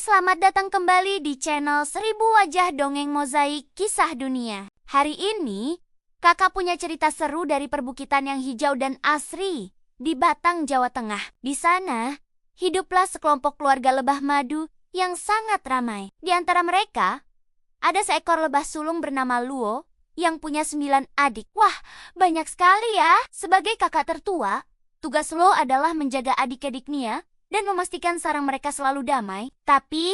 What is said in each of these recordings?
selamat datang kembali di channel 1000 Wajah Dongeng Mozaik Kisah Dunia. Hari ini, kakak punya cerita seru dari perbukitan yang hijau dan asri di Batang, Jawa Tengah. Di sana, hiduplah sekelompok keluarga lebah madu yang sangat ramai. Di antara mereka, ada seekor lebah sulung bernama Luo yang punya 9 adik. Wah, banyak sekali ya. Sebagai kakak tertua, tugas Luo adalah menjaga adik-adiknya dan memastikan sarang mereka selalu damai. Tapi,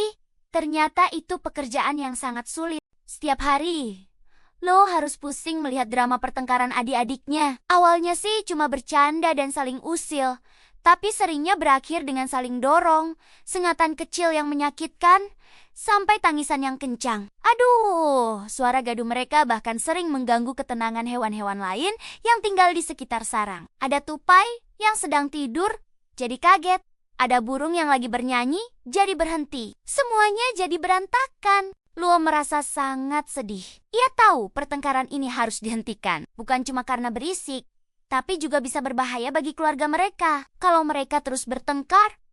ternyata itu pekerjaan yang sangat sulit. Setiap hari, Lo harus pusing melihat drama pertengkaran adik-adiknya. Awalnya sih cuma bercanda dan saling usil, tapi seringnya berakhir dengan saling dorong, sengatan kecil yang menyakitkan, sampai tangisan yang kencang. Aduh, suara gaduh mereka bahkan sering mengganggu ketenangan hewan-hewan lain yang tinggal di sekitar sarang. Ada tupai yang sedang tidur, jadi kaget. Ada burung yang lagi bernyanyi, jadi berhenti. Semuanya jadi berantakan. Luo merasa sangat sedih. Ia tahu pertengkaran ini harus dihentikan. Bukan cuma karena berisik, tapi juga bisa berbahaya bagi keluarga mereka. Kalau mereka terus bertengkar,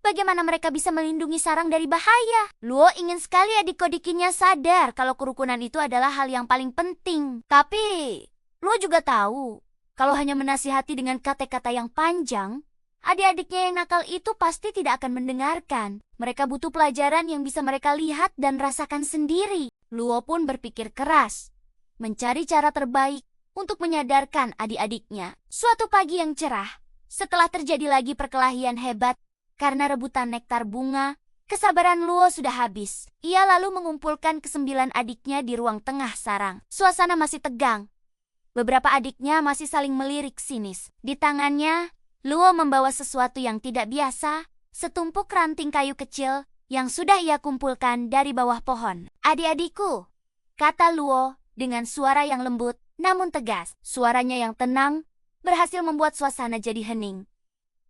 bagaimana mereka bisa melindungi sarang dari bahaya? Luo ingin sekali adik-adiknya sadar kalau kerukunan itu adalah hal yang paling penting. Tapi, Luo juga tahu, kalau hanya menasihati dengan kata-kata yang panjang, adik-adiknya yang nakal itu pasti tidak akan mendengarkan. Mereka butuh pelajaran yang bisa mereka lihat dan rasakan sendiri. Luo pun berpikir keras, mencari cara terbaik untuk menyadarkan adik-adiknya. Suatu pagi yang cerah, setelah terjadi lagi perkelahian hebat karena rebutan nektar bunga, kesabaran Luo sudah habis. Ia lalu mengumpulkan ke-9 adiknya di ruang tengah sarang. Suasana masih tegang. Beberapa adiknya masih saling melirik sinis. Di tangannya, Luo membawa sesuatu yang tidak biasa, setumpuk ranting kayu kecil yang sudah ia kumpulkan dari bawah pohon. Adik-adikku, kata Luo dengan suara yang lembut namun tegas. Suaranya yang tenang berhasil membuat suasana jadi hening.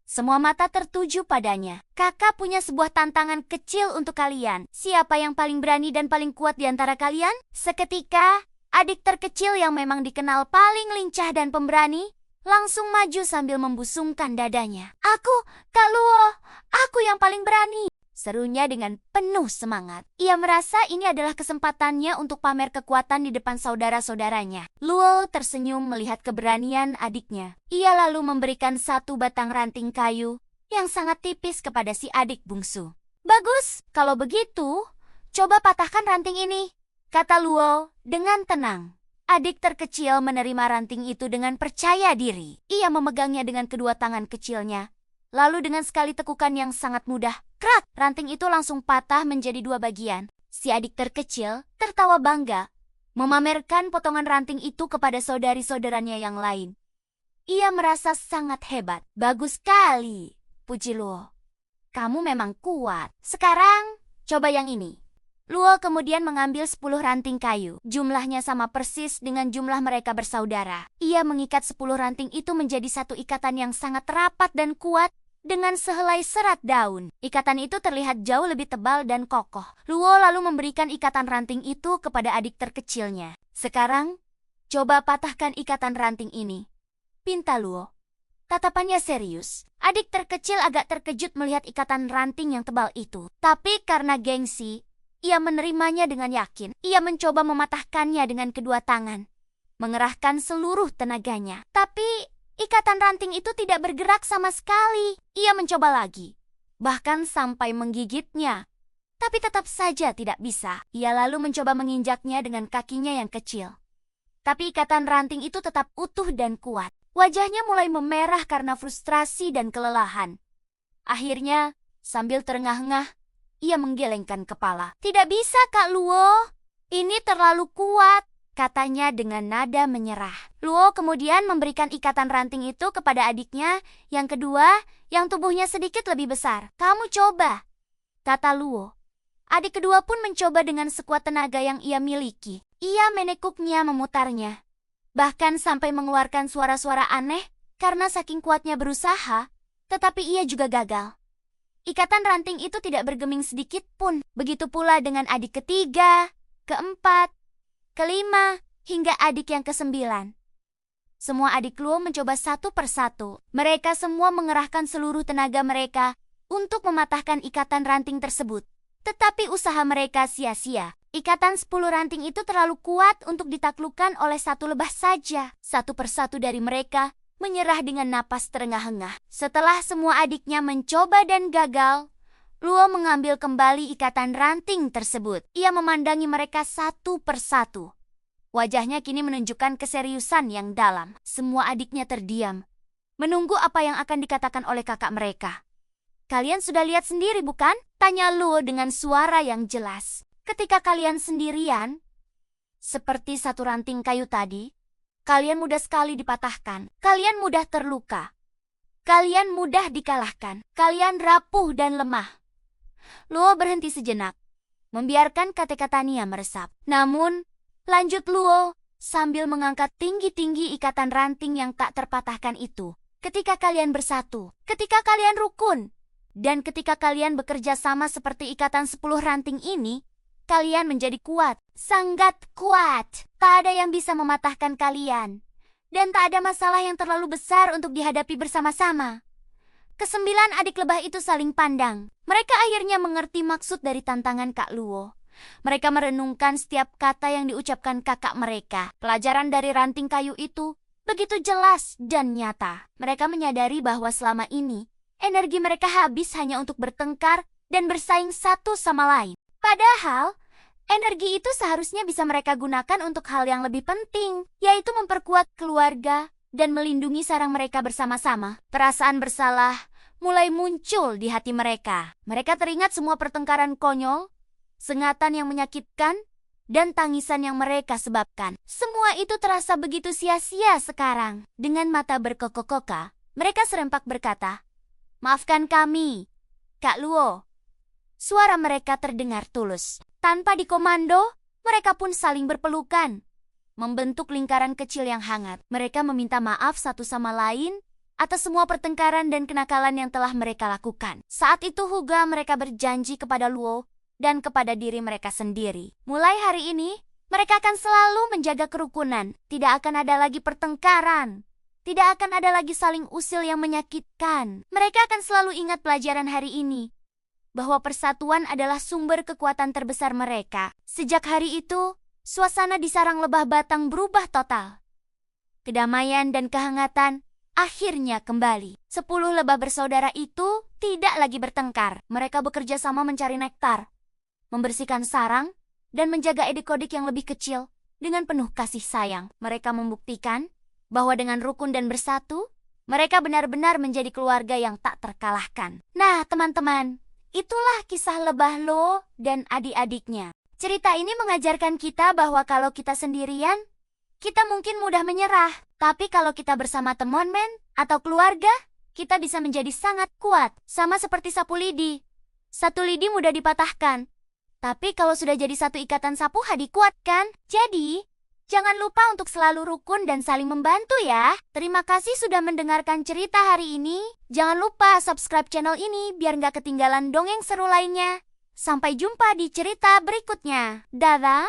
Semua mata tertuju padanya. Kakak punya sebuah tantangan kecil untuk kalian. Siapa yang paling berani dan paling kuat di antara kalian? Seketika, adik terkecil yang memang dikenal paling lincah dan pemberani langsung maju sambil membusungkan dadanya. Aku, Kak Luo, aku yang paling berani, serunya dengan penuh semangat. Ia merasa ini adalah kesempatannya untuk pamer kekuatan di depan saudara-saudaranya. Luo tersenyum melihat keberanian adiknya. Ia lalu memberikan satu batang ranting kayu yang sangat tipis kepada si adik bungsu. Bagus, kalau begitu, coba patahkan ranting ini, kata Luo dengan tenang. Adik terkecil menerima ranting itu dengan percaya diri. Ia memegangnya dengan kedua tangan kecilnya. Lalu dengan sekali tekukan yang sangat mudah, krak, ranting itu langsung patah menjadi 2 bagian. Si adik terkecil tertawa bangga, memamerkan potongan ranting itu kepada saudari-saudaranya yang lain. Ia merasa sangat hebat. Bagus sekali, puji Luo. Kamu memang kuat. Sekarang, coba yang ini. Luo kemudian mengambil 10 ranting kayu. Jumlahnya sama persis dengan jumlah mereka bersaudara. Ia mengikat 10 ranting itu menjadi satu ikatan yang sangat rapat dan kuat dengan sehelai serat daun. Ikatan itu terlihat jauh lebih tebal dan kokoh. Luo lalu memberikan ikatan ranting itu kepada adik terkecilnya. Sekarang, coba patahkan ikatan ranting ini, pinta Luo. Tatapannya serius. Adik terkecil agak terkejut melihat ikatan ranting yang tebal itu. Tapi karena gengsi, ia menerimanya dengan yakin. Ia mencoba mematahkannya dengan kedua tangan, mengerahkan seluruh tenaganya. Tapi ikatan ranting itu tidak bergerak sama sekali. Ia mencoba lagi, bahkan sampai menggigitnya. Tapi tetap saja tidak bisa. Ia lalu mencoba menginjaknya dengan kakinya yang kecil. Tapi ikatan ranting itu tetap utuh dan kuat. Wajahnya mulai memerah karena frustrasi dan kelelahan. Akhirnya, sambil terengah-engah, ia menggelengkan kepala. Tidak bisa, Kak Luo. Ini terlalu kuat, katanya dengan nada menyerah. Luo kemudian memberikan ikatan ranting itu kepada adiknya yang kedua, yang tubuhnya sedikit lebih besar. Kamu coba, kata Luo. Adik kedua pun mencoba dengan sekuat tenaga yang ia miliki. Ia menekuknya, memutarnya, bahkan sampai mengeluarkan suara-suara aneh karena saking kuatnya berusaha, tetapi ia juga gagal. Ikatan ranting itu tidak bergeming sedikit pun. Begitu pula dengan adik ketiga, keempat, kelima, hingga adik yang ke-9. Semua adik Luo mencoba satu persatu. Mereka semua mengerahkan seluruh tenaga mereka untuk mematahkan ikatan ranting tersebut. Tetapi usaha mereka sia-sia. Ikatan 10 ranting itu terlalu kuat untuk ditaklukkan oleh satu lebah saja. Satu persatu dari mereka menyerah dengan napas terengah-engah. Setelah semua adiknya mencoba dan gagal, Luo mengambil kembali ikatan ranting tersebut. Ia memandangi mereka satu persatu. Wajahnya kini menunjukkan keseriusan yang dalam. Semua adiknya terdiam, menunggu apa yang akan dikatakan oleh kakak mereka. "Kalian sudah lihat sendiri bukan?" tanya Luo dengan suara yang jelas. "Ketika kalian sendirian, seperti satu ranting kayu tadi, kalian mudah sekali dipatahkan. Kalian mudah terluka. Kalian mudah dikalahkan. Kalian rapuh dan lemah." Luo berhenti sejenak, membiarkan kata-katanya meresap. Namun, lanjut Luo, sambil mengangkat tinggi-tinggi ikatan ranting yang tak terpatahkan itu. "Ketika kalian bersatu, ketika kalian rukun, dan ketika kalian bekerja sama seperti ikatan 10 ranting ini, kalian menjadi kuat, sangat kuat. Tak ada yang bisa mematahkan kalian. Dan tak ada masalah yang terlalu besar untuk dihadapi bersama-sama." Kesembilan adik lebah itu saling pandang. Mereka akhirnya mengerti maksud dari tantangan Kak Luo. Mereka merenungkan setiap kata yang diucapkan kakak mereka. Pelajaran dari ranting kayu itu begitu jelas dan nyata. Mereka menyadari bahwa selama ini, energi mereka habis hanya untuk bertengkar dan bersaing satu sama lain. Padahal, energi itu seharusnya bisa mereka gunakan untuk hal yang lebih penting, yaitu memperkuat keluarga dan melindungi sarang mereka bersama-sama. Perasaan bersalah mulai muncul di hati mereka. Mereka teringat semua pertengkaran konyol, sengatan yang menyakitkan, dan tangisan yang mereka sebabkan. Semua itu terasa begitu sia-sia sekarang. Dengan mata berkokok-koka, mereka serempak berkata, "Maafkan kami, Kak Luo." Suara mereka terdengar tulus. Tanpa dikomando, mereka pun saling berpelukan, membentuk lingkaran kecil yang hangat. Mereka meminta maaf satu sama lain atas semua pertengkaran dan kenakalan yang telah mereka lakukan. Saat itu juga mereka berjanji kepada Luo dan kepada diri mereka sendiri. Mulai hari ini, mereka akan selalu menjaga kerukunan. Tidak akan ada lagi pertengkaran. Tidak akan ada lagi saling usil yang menyakitkan. Mereka akan selalu ingat pelajaran hari ini, bahwa persatuan adalah sumber kekuatan terbesar mereka. Sejak hari itu, suasana di sarang lebah batang berubah total. Kedamaian dan kehangatan akhirnya kembali. 10 lebah bersaudara itu tidak lagi bertengkar. Mereka bekerja sama mencari nektar, membersihkan sarang, dan menjaga adik-adik yang lebih kecil dengan penuh kasih sayang. Mereka membuktikan bahwa dengan rukun dan bersatu, mereka benar-benar menjadi keluarga yang tak terkalahkan. Nah, teman-teman, itulah kisah lebah Luo dan adik-adiknya. Cerita ini mengajarkan kita bahwa kalau kita sendirian, kita mungkin mudah menyerah. Tapi kalau kita bersama teman atau keluarga, kita bisa menjadi sangat kuat. Sama seperti sapu lidi. Satu lidi mudah dipatahkan. Tapi kalau sudah jadi satu ikatan sapu dikuatkan. Jadi, jangan lupa untuk selalu rukun dan saling membantu ya. Terima kasih sudah mendengarkan cerita hari ini. Jangan lupa subscribe channel ini biar nggak ketinggalan dongeng seru lainnya. Sampai jumpa di cerita berikutnya. Dadah!